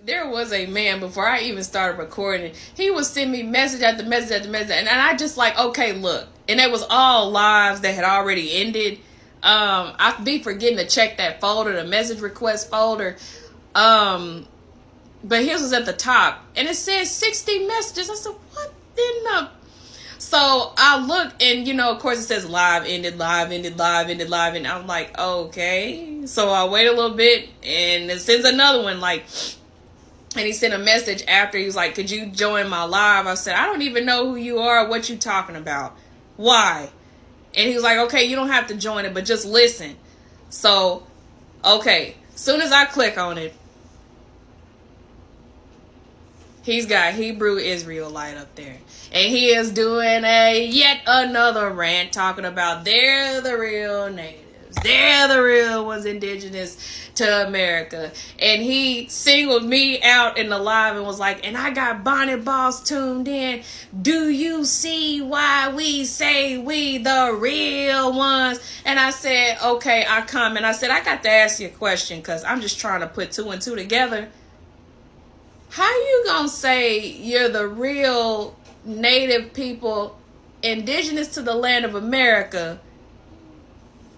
There was a man before I even started recording. He would send me message after message after message, and I just like, okay, look, and it was all lives that had already ended. I be forgetting to check that folder, the message request folder. But his was at the top, and it said 60 messages. I said, what in the? So I looked, and of course it says live ended, live ended, live ended, live ended. I'm like, okay. So I wait a little bit, and it sends another one, like. And he sent a message after. He was like, could you join my live? I said, I don't even know who you are, what you talking about. Why? And he was like, okay, you don't have to join it, but just listen. So, okay. Soon as I click on it, he's got Hebrew Israelite up there. And he is doing yet another rant talking about they're the real natives. They're the real ones indigenous to America. And he singled me out in the live and was like, and I got Bonnet Boss tuned in. Do you see why we say we the real ones? And I said, okay, I said, I got to ask you a question because I'm just trying to put two and two together. How you gonna say you're the real native people indigenous to the land of America,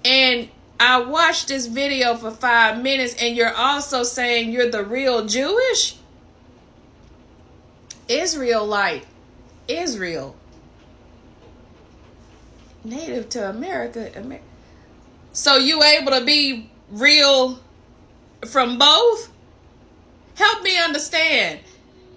and I watched this video for 5 minutes, and you're also saying you're the real Jewish? Israelite. Israel. Native to America. So you able to be real from both? Help me understand.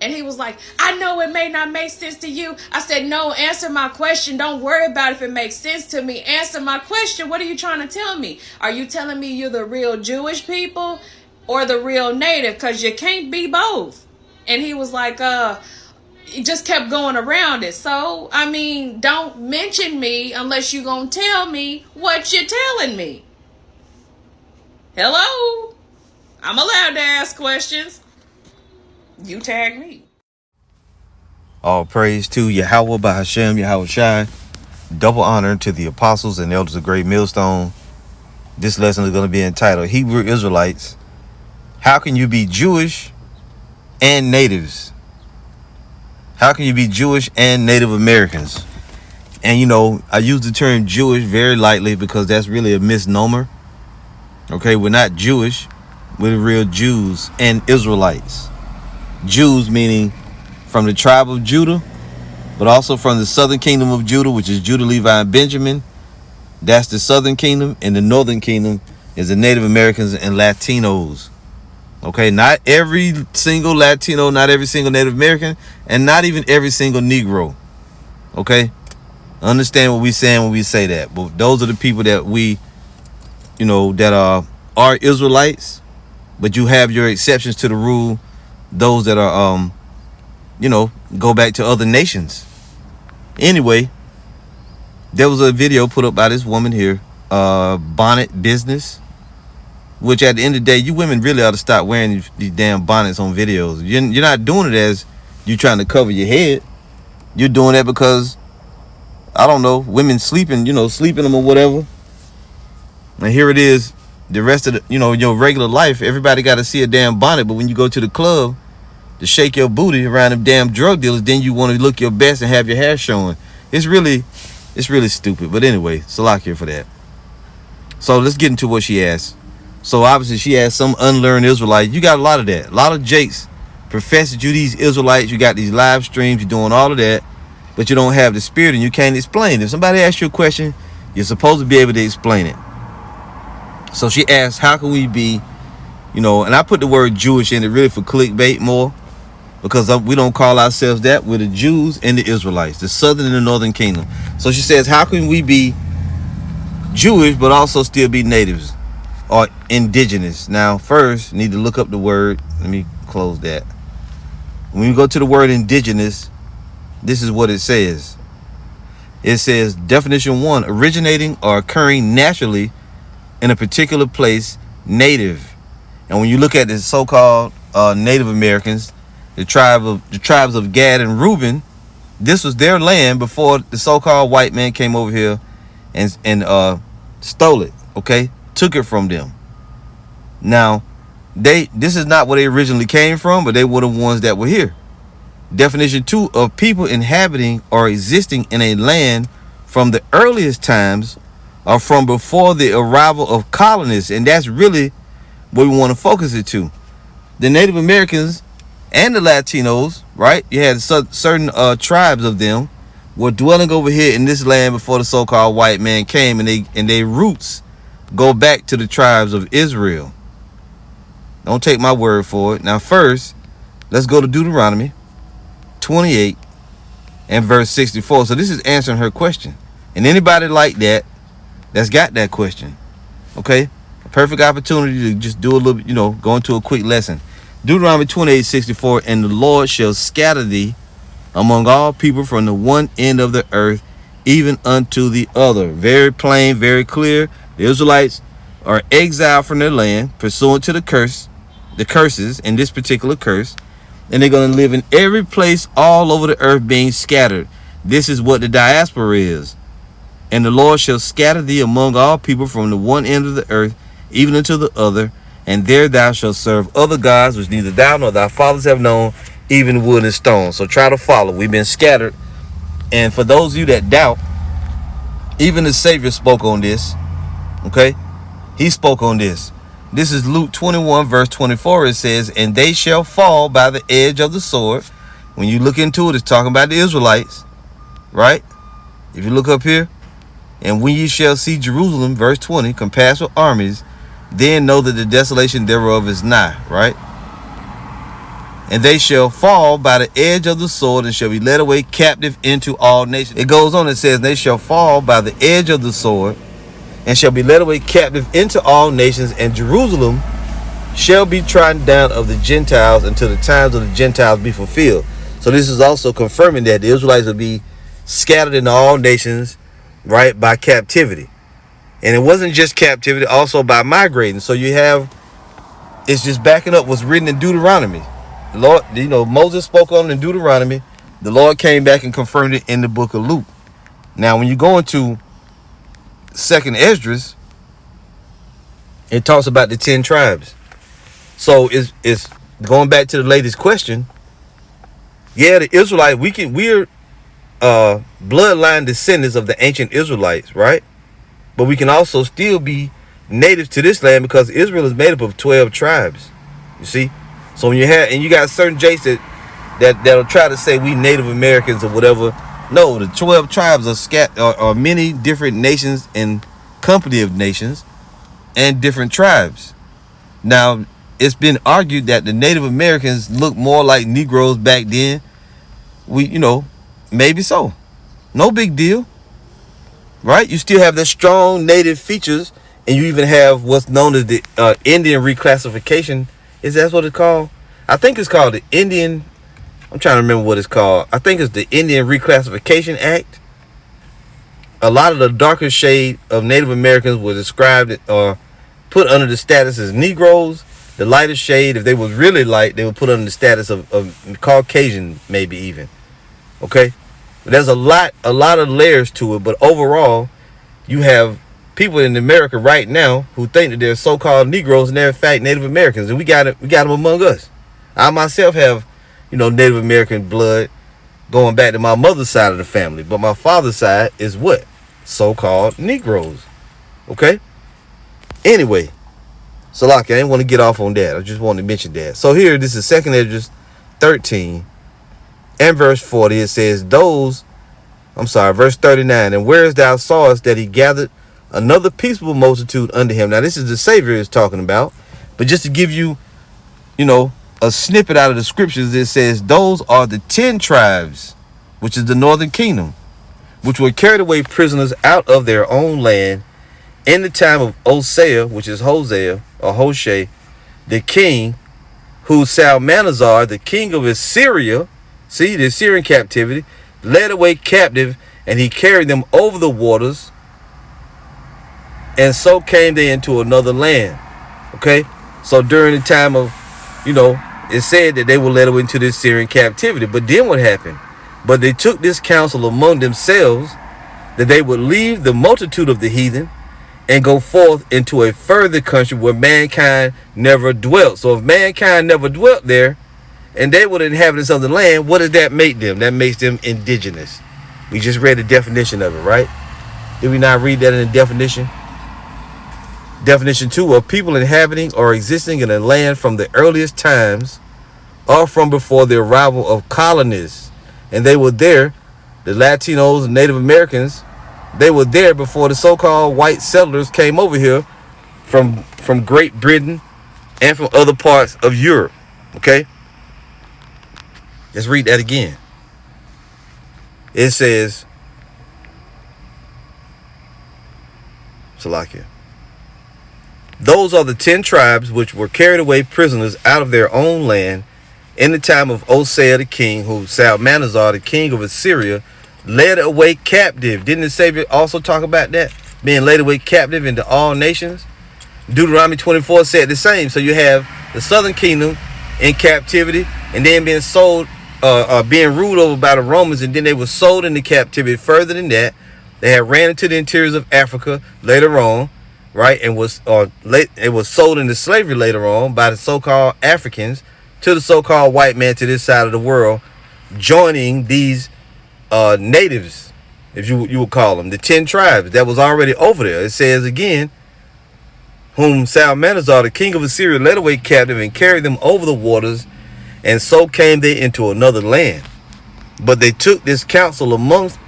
And he was like, I know it may not make sense to you. I said, no, answer my question. Don't worry about if it makes sense to me. Answer my question. What are you trying to tell me? Are you telling me you're the real Jewish people or the real native? Because you can't be both. And he was like, he just kept going around it. So, I mean, don't mention me unless you're going to tell me what you're telling me. Hello? I'm allowed to ask questions. You tag me. All praise to Yahweh by Hashem, Yahweh Shai. Double honor to the apostles and elders of Great Millstone. This lesson is going to be entitled Hebrew Israelites. How can you be Jewish and natives? How can you be Jewish and Native Americans? And I use the term Jewish very lightly because that's really a misnomer. Okay, we're not Jewish. We're the real Jews and Israelites. Jews meaning from the tribe of Judah, but also from the southern kingdom of Judah, which is Judah, Levi, and Benjamin. That's the southern kingdom, and the northern kingdom is the Native Americans and Latinos. Okay, not every single Latino, not every single Native American, and not even every single Negro. Okay, understand what we're saying when we say that. But those are the people that we, that are Israelites, but you have your exceptions to the rule. Those that are, go back to other nations. Anyway, there was a video put up by this woman here, bonnet business, which at the end of the day, you women really ought to stop wearing these damn bonnets on videos. You're not doing it as you trying to cover your head. You're doing that because, I don't know, women sleeping them or whatever. And here it is. The rest of the, your regular life, everybody got to see a damn bonnet. But when you go to the club to shake your booty around them damn drug dealers, then you want to look your best and have your hair showing. It's really stupid. But anyway, Salakia for that. So let's get into what she asked. So obviously she asked some unlearned Israelite. You got a lot of that. A lot of jakes profess that you these Israelites. You got these live streams. You're doing all of that. But you don't have the spirit and you can't explain. If somebody asks you a question, you're supposed to be able to explain it. So she asked, how can we be, and I put the word Jewish in it really for clickbait more, because we don't call ourselves that. We're the Jews and the Israelites, the southern and the northern kingdom. So she says, how can we be Jewish but also still be natives or indigenous? Now, first, need to look up the word. Let me close that. When you go to the word indigenous, this is what it says. It says, definition 1, originating or occurring naturally in a particular place, native. And when you look at the so-called Native Americans, the tribes of Gad and Reuben, this was their land before the so-called white man came over here and stole it. Okay, took it from them. Now, This is not where they originally came from, but they were the ones that were here. Definition 2 of people inhabiting or existing in a land from the earliest times or from before the arrival of colonists. And that's really what we want to focus it to. The Native Americans and the Latinos, right? You had certain tribes of them were dwelling over here in this land before the so-called white man came, and their roots go back to the tribes of Israel. Don't take my word for it. Now first, let's go to Deuteronomy 28 and verse 64. So this is answering her question. And anybody like that's got that question, okay? A perfect opportunity to just do a little, go into a quick lesson. Deuteronomy 28:64, and the Lord shall scatter thee among all people from the one end of the earth even unto the other. Very plain, very clear. The Israelites are exiled from their land pursuant to the curses in this particular curse, and they're going to live in every place all over the earth being scattered. This is what the diaspora is. And the Lord shall scatter thee among all people from the one end of the earth even unto the other, and there thou shalt serve other gods which neither thou nor thy fathers have known, even wood and stone. So try to follow. We've been scattered. And for those of you that doubt, even the Savior spoke on this. Okay? He spoke on this. This is Luke 21 verse 24. It says, and they shall fall by the edge of the sword. When you look into it, it's talking about the Israelites. Right? If you look up here, and when ye shall see Jerusalem, verse 20, compassed with armies, then know that the desolation thereof is nigh. Right? And they shall fall by the edge of the sword, and shall be led away captive into all nations. It goes on, it says, they shall fall by the edge of the sword, and shall be led away captive into all nations, and Jerusalem shall be trodden down of the Gentiles until the times of the Gentiles be fulfilled. So this is also confirming that the Israelites will be scattered into all nations, right, by captivity. And it wasn't just captivity, also by migrating. So you have, it's just backing up what's written in Deuteronomy. The Lord, Moses spoke on it in Deuteronomy. The Lord came back and confirmed it in the book of Luke. Now, when you go into 2nd Esdras, it talks about the 10 tribes. So it's going back to the latest question. Yeah, the Israelites, we're bloodline descendants of the ancient Israelites, right? But we can also still be native to this land because Israel is made up of 12 tribes. You see? So when you got certain jakes that'll try to say we Native Americans or whatever. No, the 12 tribes are many different nations and company of nations and different tribes. Now, it's been argued that the Native Americans look more like Negroes back then. Maybe so. No big deal. Right? You still have the strong native features, and you even have what's known as the Indian reclassification. Is that what it's called? I think it's called the Indian. I'm trying to remember what it's called. I think it's the Indian Reclassification Act. A lot of the darker shade of Native Americans were described or put under the status as Negroes. The lighter shade, if they was really light, they would put under the status of Caucasian, maybe even. Okay? But there's a lot of layers to it. But overall, you have people in America right now who think that they're so-called Negroes and they're in fact Native Americans, and we got them among us. I myself have, Native American blood going back to my mother's side of the family, but my father's side is what? So-called Negroes. Okay? Anyway, Salaki, I didn't want to get off on that. I just wanted to mention that. So here, this is 2nd Esdras 13 and verse 40. It says, verse 39, and whereas thou sawest that he gathered another peaceable multitude unto him. Now, this is the Savior is talking about. But just to give you, a snippet out of the scriptures, it says, those are the 10 tribes, which is the northern kingdom, which were carried away prisoners out of their own land in the time of Hosea, which is Hosea, or Hoshea, the king, who Salmanazar, the king of Assyria, see, the Assyrian captivity, led away captive, and he carried them over the waters, and so came they into another land. Okay? So during the time of, it said that they were led away into this Syrian captivity. But then what happened? But they took this counsel among themselves that they would leave the multitude of the heathen and go forth into a further country where mankind never dwelt. So if mankind never dwelt there, and they were the inhabitants of the land, what does that make them? That makes them indigenous. We just read the definition of it, right? Did we not read that in the definition? Definition 2, of people inhabiting or existing in a land from the earliest times or from before the arrival of colonists. And they were there, the Latinos and Native Americans, they were there before the so-called white settlers came over here from Great Britain and from other parts of Europe. Okay? Let's read that again. It says, Salakia, those are the 10 tribes which were carried away prisoners out of their own land in the time of Osea the king, who Salmanazar, the king of Assyria, led away captive. Didn't the Savior also talk about that? Being led away captive into all nations? Deuteronomy 24 said the same. So you have the southern kingdom in captivity and then being sold, being ruled over by the Romans, and then they were sold into captivity. Further than that, they had ran into the interiors of Africa later on, right, and it was sold into slavery later on by the so-called Africans to the so-called white man to this side of the world, joining these natives, if you would call them, the 10 tribes that was already over there. It says again, whom Salmanazar, the king of Assyria, led away captive and carried them over the waters, and so came they into another land. But they took this counsel amongst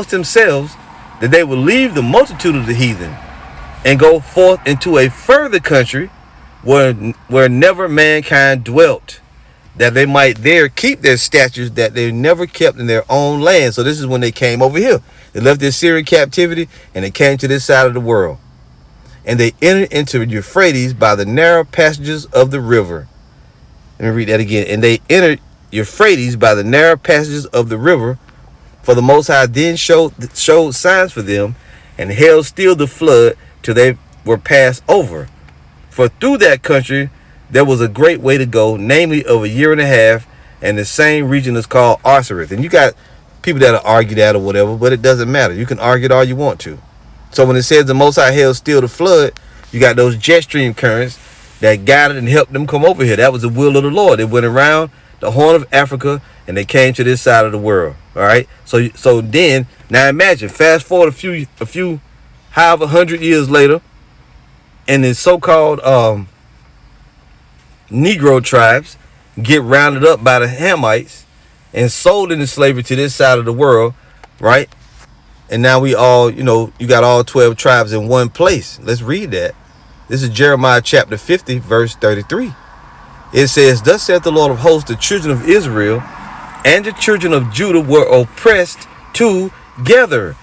themselves, that they would leave the multitude of the heathen and go forth into a further country where never mankind dwelt, that they might there keep their statutes that they never kept in their own land. So this is when they came over here. They left the Assyrian captivity and they came to this side of the world. And they entered into Euphrates by the narrow passages of the river. Let me read that again. And they entered Euphrates by the narrow passages of the river. For the Most High then showed signs for them, and held still the flood till they were passed over. For through that country there was a great way to go, namely of a year and a half, and the same region is called Arsareth. And you got people that'll argue that or whatever, but it doesn't matter. You can argue it all you want to. So when it says the Most High held still the flood, you got those jet stream currents that guided and helped them come over here. That was the will of the Lord. They went around the Horn of Africa and they came to this side of the world. All right. So then, now imagine, fast forward a few, however, 100 years later, and the so-called Negro tribes get rounded up by the Hamites and sold into slavery to this side of the world, right? And now we all, you got all 12 tribes in one place. Let's read that. This is Jeremiah chapter 50, verse 33. It says, thus saith the Lord of hosts, the children of Israel and the children of Judah were oppressed together.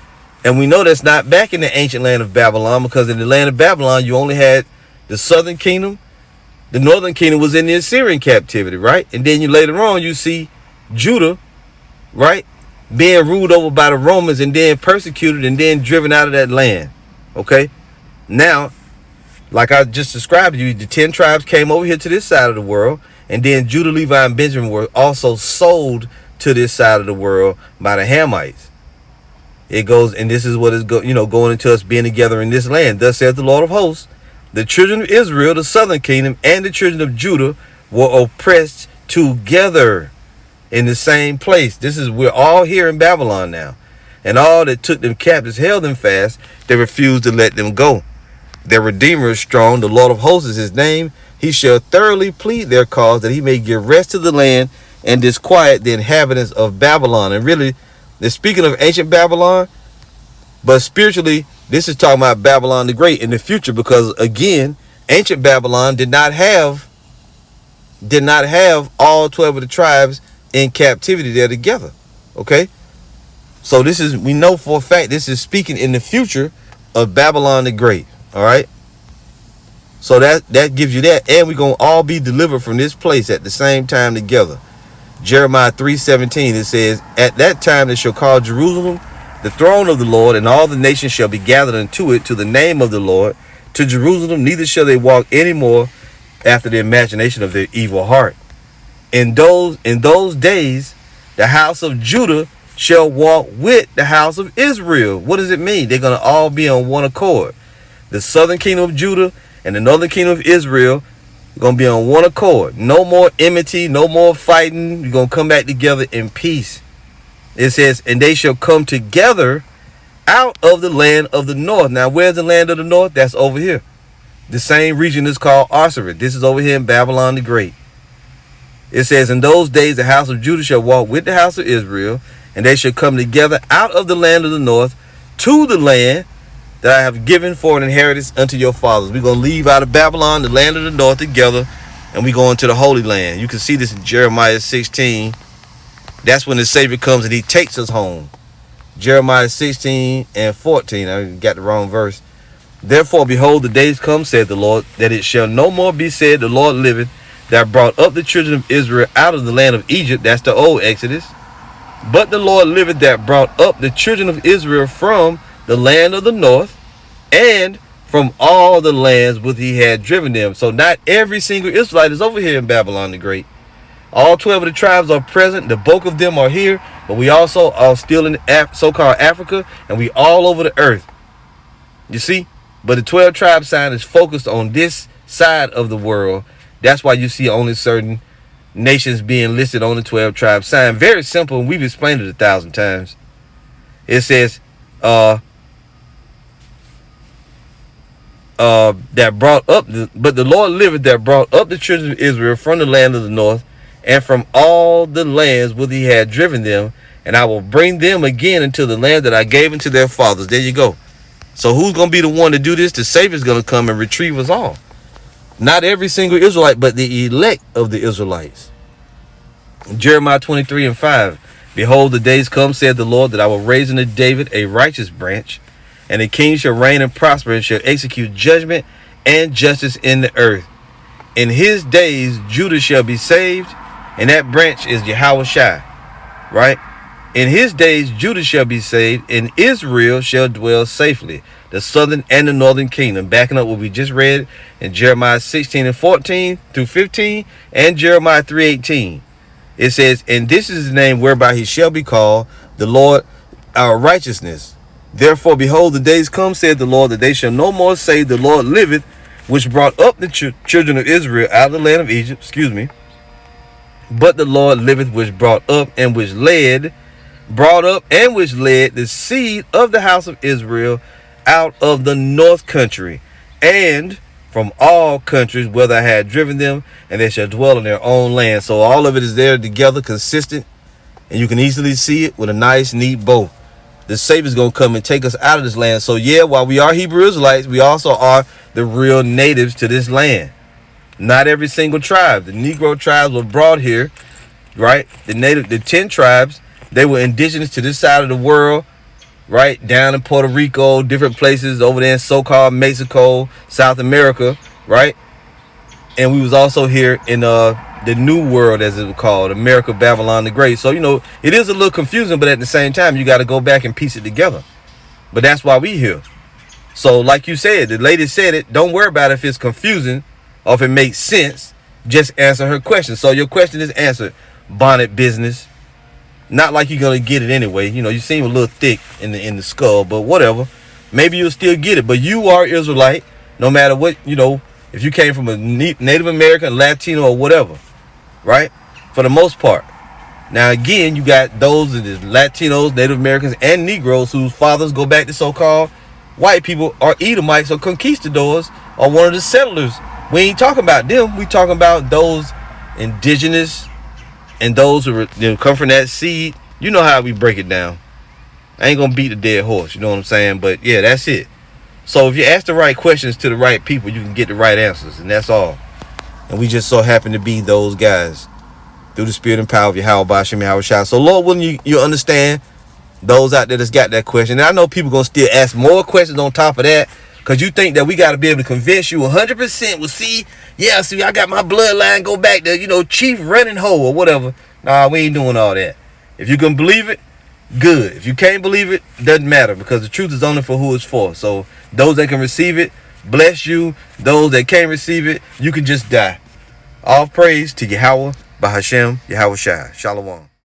And we know that's not back in the ancient land of Babylon, because in the land of Babylon, you only had the southern kingdom. The northern kingdom was in the Assyrian captivity, right? And then later on, you see Judah, right, being ruled over by the Romans and then persecuted and then driven out of that land. Okay? Now, like I just described to you, the 10 tribes came over here to this side of the world, and then Judah, Levi, and Benjamin were also sold to this side of the world by the Hamites. It goes, and this is what is going into us being together in this land. Thus saith the Lord of hosts, the children of Israel, the southern kingdom, and the children of Judah were oppressed together in the same place. We're all here in Babylon now. And all that took them captives held them fast. They refused to let them go. Their Redeemer is strong. The Lord of hosts is his name. He shall thoroughly plead their cause, that he may give rest to the land and disquiet the inhabitants of Babylon. And really, they're speaking of ancient Babylon, but spiritually, this is talking about Babylon the Great in the future, because again, ancient Babylon did not have all 12 of the tribes in captivity there together. Okay? So we know for a fact this is speaking in the future of Babylon the Great. All right? So that gives you that, and we're going to all be delivered from this place at the same time together. Jeremiah 3:17, it says, at that time they shall call Jerusalem the throne of the Lord, and all the nations shall be gathered unto it, to the name of the Lord, to Jerusalem, neither shall they walk any more after the imagination of their evil heart. In those days, the house of Judah shall walk with the house of Israel. What does it mean? They're going to all be on one accord. The southern kingdom of Judah and the northern kingdom of Israel are going to be on one accord. No more enmity, no more fighting. You're going to come back together in peace. It says, and they shall come together out of the land of the north. Now, where's the land of the north? That's over here. The same region is called Osiris. This is over here in Babylon the Great. It says, in those days the house of Judah shall walk with the house of Israel, and they shall come together out of the land of the north to the land that I have given for an inheritance unto your fathers. We're going to leave out of Babylon, the land of the north, together, and we go into the Holy Land. You can see this in Jeremiah 16. That's when the Savior comes and he takes us home. Jeremiah 16 and 14. I got the wrong verse. Therefore, behold, the days come, said the Lord, that it shall no more be said, the Lord liveth, that brought up the children of Israel out of the land of Egypt. That's the old Exodus. But the Lord liveth, that brought up the children of Israel from the land of the north, and from all the lands which he had driven them. So not every single Israelite is over here in Babylon the Great. All 12 of the tribes are present. The bulk of them are here, but we also are still in so-called Africa, and we all over the earth. You see? But the 12 tribe sign is focused on this side of the world. That's why you see only certain nations being listed on the 12 tribe sign. Very simple, and we've explained it 1,000 times. It says, that brought up, but the Lord liveth, that brought up the children of Israel from the land of the north, and from all the lands whither he had driven them, and I will bring them again into the land that I gave unto their fathers. There you go. So who's going to be the one to do this? The Savior's going to come and retrieve us all. Not every single Israelite, but the elect of the Israelites. Jeremiah 23 and 5. Behold, the days come, said the Lord, that I will raise unto David a righteous branch, and the king shall reign and prosper, and shall execute judgment and justice in the earth. In his days Judah shall be saved, and that branch is Yahweh Shai, right? In his days Judah shall be saved, and Israel shall dwell safely, the southern and the northern kingdom. Backing up what we just read in Jeremiah 16 and 14 through 15 and Jeremiah 3:18. It says, and this is the name whereby he shall be called, the Lord our righteousness. Therefore, behold, the days come, said the Lord, that they shall no more say, the Lord liveth, which brought up the children of Israel out of the land of Egypt. But the Lord liveth, which brought up and which led the seed of the house of Israel out of the north country, and from all countries whether I had driven them, and they shall dwell in their own land. So all of it is there together, consistent, and you can easily see it with a nice, neat bow. The Savior's going to come and take us out of this land. So yeah, while we are Hebrew Israelites, we also are the real natives to this land. Not every single tribe. The Negro tribes were brought here, right? The 10 tribes, they were indigenous to this side of the world, right? Down in Puerto Rico, different places over there in so-called Mexico, South America, right? And we was also here in the New World, as it was called, America, Babylon the Great. So, it is a little confusing, but at the same time, you got to go back and piece it together. But that's why we here. So, like you said, the lady said it, don't worry about if it's confusing or if it makes sense. Just answer her question. So your question is answered, bonnet business. Not like you're going to get it anyway. You seem a little thick in the skull, but whatever. Maybe you'll still get it. But you are Israelite, no matter what, if you came from a Native American, Latino, or whatever, right? For the most part. Now, again, you got those that is Latinos, Native Americans, and Negroes whose fathers go back to so-called white people, or Edomites, or conquistadors, or one of the settlers. We ain't talking about them. We talking about those indigenous and those who come from that seed. You know how we break it down. I ain't gonna beat the dead horse, you know what I'm saying? But yeah, that's it. So if you ask the right questions to the right people, you can get the right answers, and that's all. And we just so happen to be those guys through the spirit and power of Yahweh Ba'Shem Yahweh Shai. So Lord willing, you understand those out there that's got that question. And I know people gonna still ask more questions on top of that, because you think that we got to be able to convince you 100%. Well, see, I got my bloodline go back to, Chief Running Hoe or whatever. Nah, we ain't doing all that. If you can believe it, good. If you can't believe it, doesn't matter, because the truth is only for who it's for. So those that can receive it, bless you. Those that can't receive it, you can just die. All praise to Yahweh Ba'Shem Yahweh Shai. Shalom.